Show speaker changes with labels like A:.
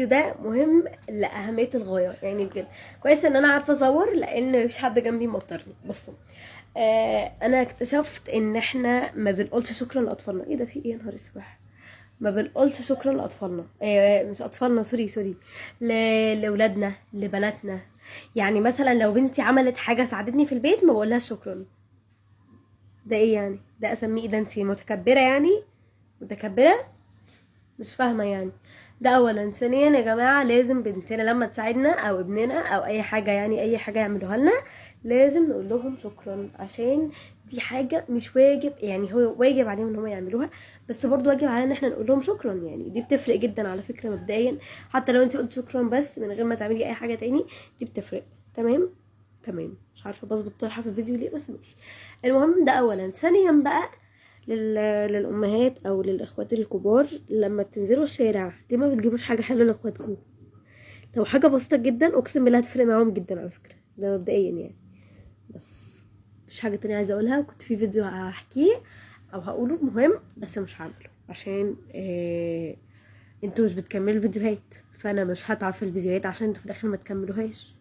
A: ده مهم لاهميه الغايه يعني بجد. كويس ان انا عارفه اصور لان مفيش حد جنبي موترني. بصوا، انا اكتشفت ان احنا ما بنقولش شكرا لاطفالنا. ايه ده؟ في ايه يا نهار اسود؟ ما بنقولش شكرا لاطفالنا، مش اطفالنا، سوري، لاولادنا، لبناتنا. يعني مثلا لو بنتي عملت حاجه ساعدتني في البيت ما بقولهاش شكرا. ده ايه يعني؟ ده اسميه ايه؟ ده انتي متكبره يعني؟ متكبره؟ مش فاهمه يعني. ده اولا. ثانيا يا جماعه، لازم بنتنا لما تساعدنا او ابننا او اي حاجه، يعني اي حاجه يعملوها لنا، لازم نقول لهم شكرا. عشان دي حاجه مش واجب، يعني هو واجب عليهم ان هم يعملوها، بس برضو واجب علينا ان احنا نقول لهم شكرا. يعني دي بتفرق جدا على فكره مبدئيا. حتى لو انت قلت شكرا بس من غير ما تعملي اي حاجه تاني، دي بتفرق. تمام تمام. مش عارفه بظبط طرحه في الفيديو ليه، بس ماشي. المهم، ده اولا. ثانيا بقى، للامهات او للاخوات الكبار، لما بتنزلوا الشارع ليه ما بتجيبوش حاجه حلوه لاخواتكم؟ لو حاجه بسيطه جدا اقسم بالله هتفرق معاهم جدا على فكره، ده مبدئيا يعني. بس مفيش حاجه تانية عايزه اقولها. كنت في فيديو هحكيه او هقوله مهم، بس مش هعمله عشان انتوا مش بتكملوا الفيديوهات، فانا مش هتعب في الفيديوهات عشان انتوا في الاخر ما تكملوهاش.